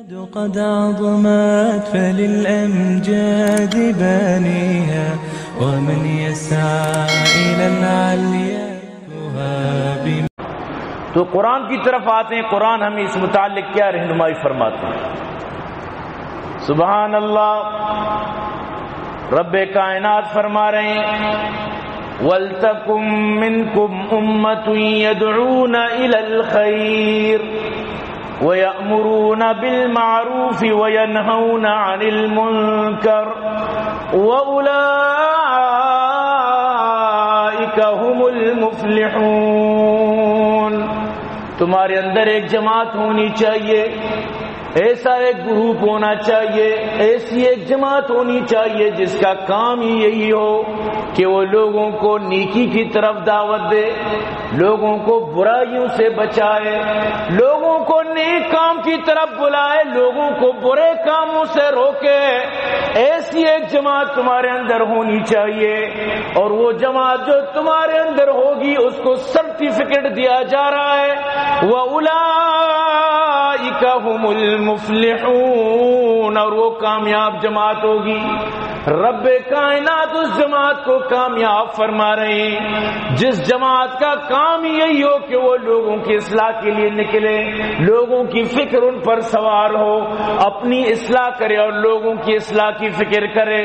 قد عظمت فللأمجاد بانيها ومن يسعى إلى العليا تهاب. تو قرآن کی طرف آتے ہیں. قرآن ہمیں اس متعلق کیا رہنمائی فرماتے ہیں؟ سبحان اللہ، رب کائنات فرما رہے ہیں وَلْتَكُمْ مِنْكُمْ أُمَّةٌ يَدْعُونَ إِلَى الْخَيْرِ وَيَأْمُرُونَ بِالْمَعْرُوفِ وَيَنْهَوْنَ عَنِ الْمُنْكَرِ وَأُولَئِكَ هُمُ الْمُفْلِحُونَ. تمہارے اندر ایک جماعت ہونی چاہیے، ایسا ایک گروپ ہونا چاہیے، ایسی ایک جماعت ہونی چاہیے جس کا کام ہی یہی ہو کہ وہ لوگوں کو نیکی کی طرف دعوت دے، لوگوں کو برائیوں سے بچائے، لوگوں کو نیک کام کی طرف بلائے، لوگوں کو برے کاموں سے روکے. ایسی ایک جماعت تمہارے اندر ہونی چاہیے، اور وہ جماعت جو تمہارے اندر ہوگی اس کو سرٹیفکیٹ دیا جا رہا ہے وَأُولَئِكَ هُمُ الْمُفْلِحُونَ، اور وہ کامیاب جماعت ہوگی. رب کائنات اس جماعت کو کامیاب فرما رہے ہیں جس جماعت کا کام یہی ہو کہ وہ لوگوں کی اصلاح کے لیے نکلے، لوگوں کی فکر ان پر سوار ہو، اپنی اصلاح کرے اور لوگوں کی اصلاح کی فکر کرے،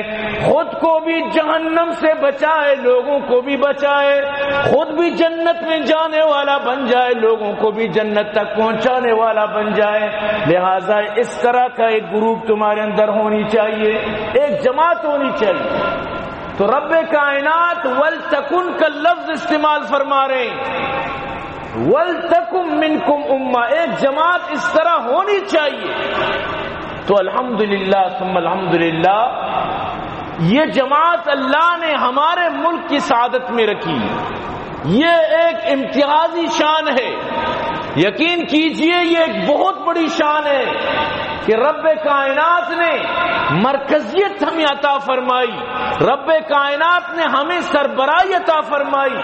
خود کو بھی جہنم سے بچائے، لوگوں کو بھی بچائے، خود بھی جنت میں جانے والا بن جائے، لوگوں کو بھی جنت تک پہنچانے والا بن جائے. لہذا اس طرح کا ایک گروپ تمہارے اندر ہونی چاہیے، ایک جماعت ہونی چاہیے. تو رب کائنات وَلْتَكُنْ کا لفظ استعمال فرما رہے ہیں، وَلْتَكُمْ مِنْكُمْ أُمَّةٌ، ایک جماعت اس طرح ہونی چاہیے. تو الحمدللہ ثم الحمدللہ یہ جماعت اللہ نے ہمارے ملک کی سعادت میں رکھی. یہ ایک امتیازی شان ہے، یقین کیجئے یہ ایک بہت بڑی شان ہے کہ رب کائنات نے مرکزیت ہمیں عطا فرمائی، رب کائنات نے ہمیں سربراہی عطا فرمائی.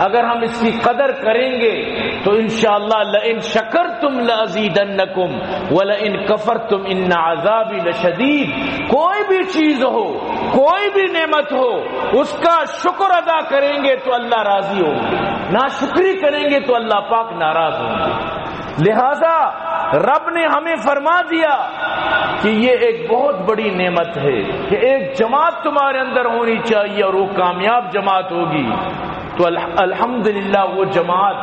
اگر ہم اس کی قدر کریں گے تو انشاءاللہ لئن شکرتم لازیدنکم ولئن کفرتم ان عذابی لشدید. کوئی بھی چیز ہو، کوئی بھی نعمت ہو، اس کا شکر ادا کریں گے تو اللہ راضی ہوں گے، ناشکری کریں گے تو اللہ پاک ناراض ہوں گے. لہذا رب نے ہمیں فرما دیا کہ یہ ایک بہت بڑی نعمت ہے کہ ایک جماعت تمہارے اندر ہونی چاہیے اور وہ کامیاب جماعت ہوگی. تو الحمدللہ وہ جماعت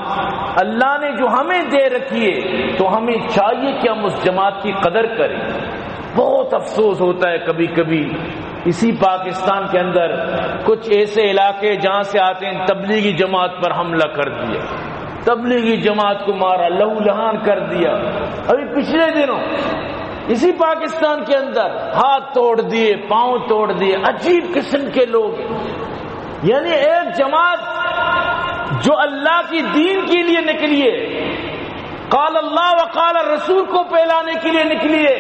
اللہ نے جو ہمیں دے رکھی ہے تو ہمیں چاہیے کہ ہم اس جماعت کی قدر کریں. بہت افسوس ہوتا ہے کبھی کبھی اسی پاکستان کے اندر کچھ ایسے علاقے جہاں سے آتے ہیں تبلیغی جماعت پر حملہ کر دیا، تبلیغی جماعت کو مارا، لہو لہان کر دیا. ابھی پچھلے دنوں اسی پاکستان کے اندر ہاتھ توڑ دیے، پاؤں توڑ دیے. عجیب قسم کے لوگ، یعنی ایک جماعت جو اللہ کی دین کے لیے نکلی ہے، قال اللہ و قال رسول کو پھیلانے کے لیے نکلی ہے،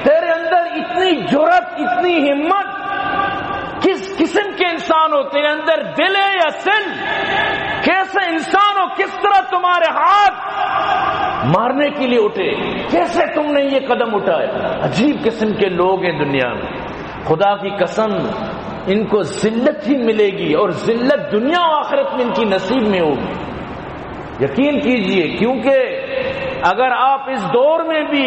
تیرے اندر اتنی جرأت، اتنی ہمت، کس قسم کے انسان ہو؟ تیرے اندر دل ہے یا سن؟ کیسے انسان ہو؟ کس طرح تمہارے ہاتھ مارنے کے لیے اٹھے؟ کیسے تم نے یہ قدم اٹھایا؟ عجیب قسم کے لوگ ہیں دنیا میں. خدا کی قسم ان کو ذلت ہی ملے گی، اور ذلت دنیا و آخرت میں ان کی نصیب میں ہوگی. یقین کیجئے، کیونکہ اگر آپ اس دور میں بھی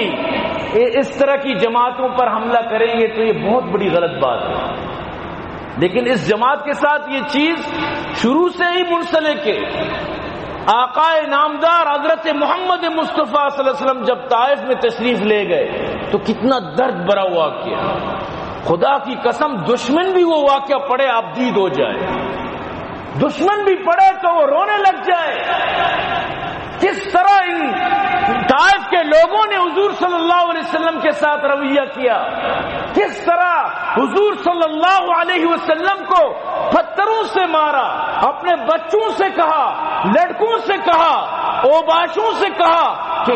اس طرح کی جماعتوں پر حملہ کریں گے تو یہ بہت بڑی غلط بات ہے. لیکن اس جماعت کے ساتھ یہ چیز شروع سے ہی منسلک ہے. آقا نامدار حضرت محمد مصطفیٰ صلی اللہ علیہ وسلم جب طائف میں تشریف لے گئے تو کتنا درد بھرا واقعہ. خدا کی قسم دشمن بھی وہ واقعہ پڑھے آپ دید ہو جائے، دشمن بھی پڑھے تو وہ رونے لگ جائے. کس طرح ان طائف کے لوگوں نے حضور صلی اللہ علیہ وسلم کے ساتھ رویہ کیا، کس طرح حضور صلی اللہ علیہ وسلم کو پتھروں سے مارا، اپنے بچوں سے کہا، لڑکوں سے کہا، اوباشوں سے کہا کہ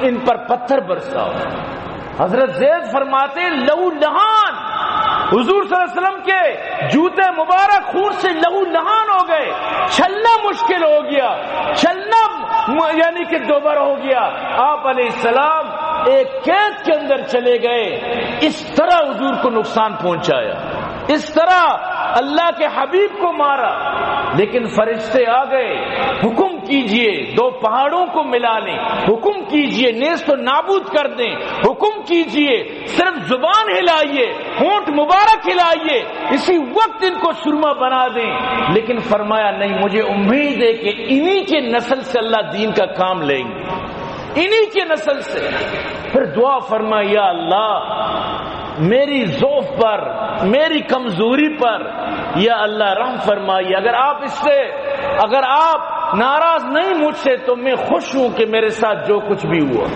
ان پر پتھر برساؤ. حضرت زید فرماتے لہو لہان، حضور صلی اللہ علیہ وسلم کے جوتے مبارک خون سے لہو لہان ہو گئے، چلنا مشکل ہو گیا، چلنا یعنی کہ دوبارہ ہو گیا. آپ علیہ السلام ایک قید کے اندر چلے گئے، اس طرح حضور کو نقصان پہنچایا، اس طرح اللہ کے حبیب کو مارا۔ لیکن فرشتے آ گئے، حکم کیجئے دو پہاڑوں کو ملا لیں، حکم کیجئے نیست و نابود کر دیں، حکم کیجئے صرف زبان ہلائیے، ہونٹ مبارک ہلائیے، اسی وقت ان کو سرما بنا دیں۔ لیکن فرمایا نہیں، مجھے امید ہے کہ انہی کے نسل سے اللہ دین کا کام لیں گے، انہی کے نسل سے۔ پھر دعا فرمایا، یا اللہ میری ضعف پر، میری کمزوری پر یا اللہ رحم فرمائیے، اگر آپ ناراض نہیں مجھ سے تو میں خوش ہوں کہ میرے ساتھ جو کچھ بھی ہوا،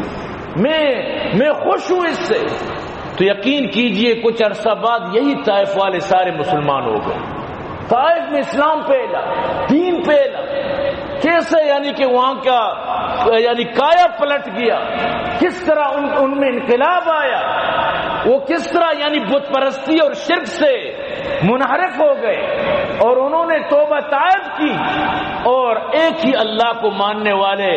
میں خوش ہوں اس سے۔ تو یقین کیجئے کچھ عرصہ بعد یہی طائف والے سارے مسلمان ہو گئے، طائف میں اسلام پھیلا، دین پھیلا۔ کیسے یعنی کہ وہاں کا یعنی کایا پلٹ گیا، کس طرح ان میں انقلاب آیا، وہ کس طرح یعنی بت پرستی اور شرک سے منحرف ہو گئے، اور انہوں نے توبہ طائب کی اور ایک ہی اللہ کو ماننے والے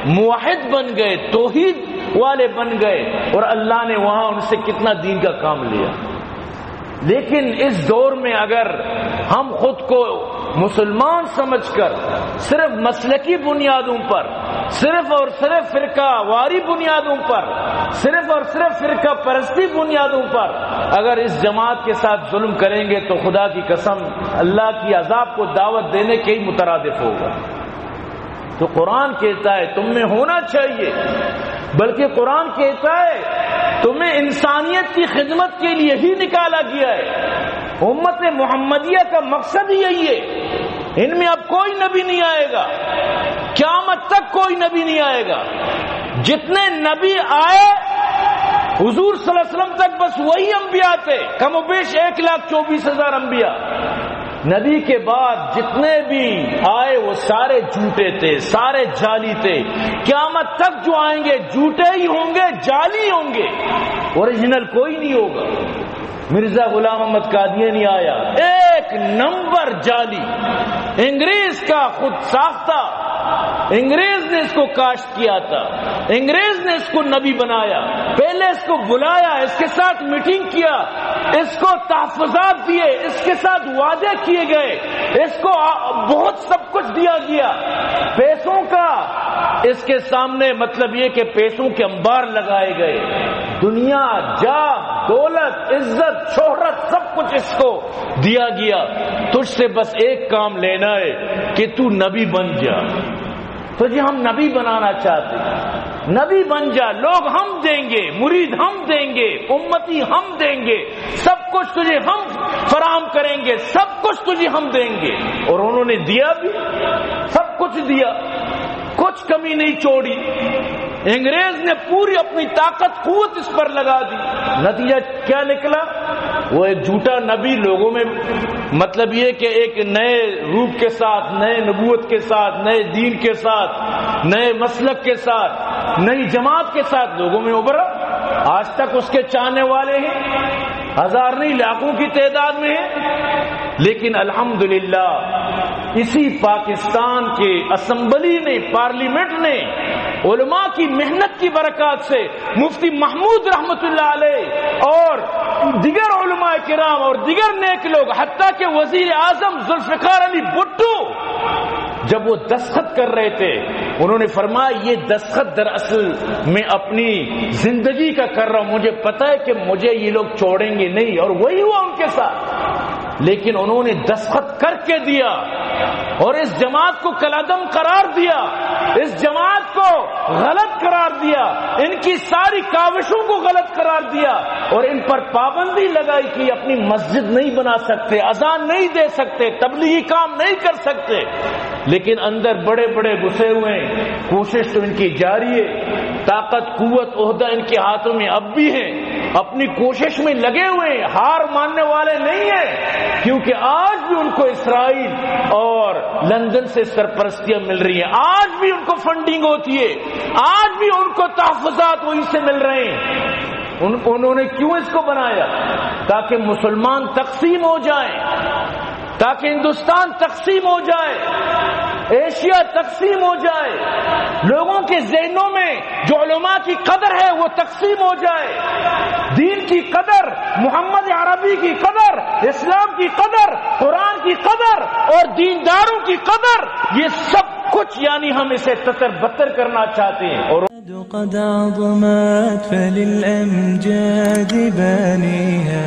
موحد بن گئے، توحید والے بن گئے، اور اللہ نے وہاں ان سے کتنا دین کا کام لیا۔ لیکن اس دور میں اگر ہم خود کو مسلمان سمجھ کر صرف مسلکی بنیادوں پر، صرف اور صرف فرقہ واری بنیادوں پر، صرف اور صرف فرقہ پرستی بنیادوں پر اگر اس جماعت کے ساتھ ظلم کریں گے تو خدا کی قسم اللہ کی عذاب کو دعوت دینے کے ہی مترادف ہوگا۔ تو قرآن کہتا ہے تم میں ہونا چاہیے، بلکہ قرآن کہتا ہے تمہیں انسانیت کی خدمت کے لیے ہی نکالا گیا ہے۔ امت محمدیہ کا مقصد ہی یہی ہے، ان میں اب کوئی نبی نہیں آئے گا، قیامت تک کوئی نبی نہیں آئے گا۔ جتنے نبی آئے حضور صلی اللہ علیہ وسلم تک بس وہی انبیاء تھے، کم و بیش 1,24,000 انبیاء۔ نبی کے بعد جتنے بھی آئے وہ سارے جھوٹے تھے، سارے جعلی تھے، قیامت تک جو آئیں گے جھوٹے ہی ہوں گے، جعلی ہوں گے، اوریجنل کوئی نہیں ہوگا۔ مرزا غلام احمد قادیانی آیا، ایک نمبر جعلی، انگریز کا خود ساختہ، انگریز نے اس کو کاشت کیا تھا، انگریز نے اس کو نبی بنایا، پہلے اس کو بلایا، اس کے ساتھ میٹنگ کیا، اس کو تحفظات دیے، اس کے ساتھ وعدے کیے گئے، اس کو بہت سب کچھ دیا گیا، پیسوں کا اس کے سامنے مطلب یہ کہ پیسوں کے انبار لگائے گئے، دنیا، جاہ، دولت، عزت، شہرت سب کچھ اس کو دیا گیا، تجھ سے بس ایک کام لینا ہے کہ تو نبی بن جا۔ تو جی ہم نبی بنانا چاہتے ہیں، نبی بن جا، لوگ ہم دیں گے، مرید ہم دیں گے، امتی ہم دیں گے، سب کچھ تجھے ہم فراہم کریں گے، سب کچھ تجھے ہم دیں گے۔ اور انہوں نے دیا بھی، سب کچھ دیا، کچھ کمی نہیں چھوڑی۔ انگریز نے پوری اپنی طاقت قوت اس پر لگا دی، نتیجہ کیا نکلا؟ وہ ایک جھوٹا نبی لوگوں میں مطلب یہ کہ ایک نئے روپ کے ساتھ، نئے نبوت کے ساتھ، نئے دین کے ساتھ، نئے مسلک کے ساتھ، نئی جماعت کے ساتھ لوگوں میں ابھرا۔ آج تک اس کے چاہنے والے ہیں، ہزار نہیں لاکھوں کی تعداد میں ہیں۔ لیکن الحمدللہ اسی پاکستان کے اسمبلی نے، پارلیمنٹ نے علماء کی محنت کی برکات سے مفتی محمود رحمت اللہ علیہ اور دیگر علماء کرام اور دیگر نیک لوگ، حتیٰ کہ وزیر اعظم ذوالفقار علی بھٹو جب وہ دستخط کر رہے تھے انہوں نے فرمایا یہ دستخط دراصل میں اپنی زندگی کا کر رہا ہوں، مجھے پتا ہے کہ مجھے یہ لوگ چھوڑیں گے نہیں، اور وہی ہوا ان کے ساتھ۔ لیکن انہوں نے دستخط کر کے دیا اور اس جماعت کو کالعدم قرار دیا، اس جماعت کو غلط قرار دیا، ان کی ساری کاوشوں کو غلط قرار دیا، اور ان پر پابندی لگائی کہ اپنی مسجد نہیں بنا سکتے، اذان نہیں دے سکتے، تبلیغی کام نہیں کر سکتے۔ لیکن اندر بڑے بڑے گھسے ہوئے ہیں، کوشش تو ان کی جاری ہے، طاقت، قوت، عہدہ ان کے ہاتھوں میں اب بھی ہے، اپنی کوشش میں لگے ہوئے ہیں، ہار ماننے والے نہیں ہیں، کیونکہ آج بھی ان کو اسرائیل اور لندن سے سرپرستیاں مل رہی ہیں، آج بھی ان کو فنڈنگ ہوتی ہے، آج بھی ان کو تحفظات وہیں سے مل رہے ہیں۔ انہوں نے کیوں اس کو بنایا؟ تاکہ مسلمان تقسیم ہو جائیں، تاکہ ہندوستان تقسیم ہو جائے، ایشیا تقسیم ہو جائے، لوگوں کے ذہنوں میں جو علماء کی قدر ہے وہ تقسیم ہو جائے، دین کی قدر، محمد عربی کی قدر، اسلام کی قدر، قرآن کی قدر اور دینداروں کی قدر، یہ سب کچھ یعنی ہم اسے تتر بتر کرنا چاہتے ہیں. اور قد عظمت فللأمجاد بانيها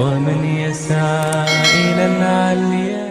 ومن يسعى إلى العليا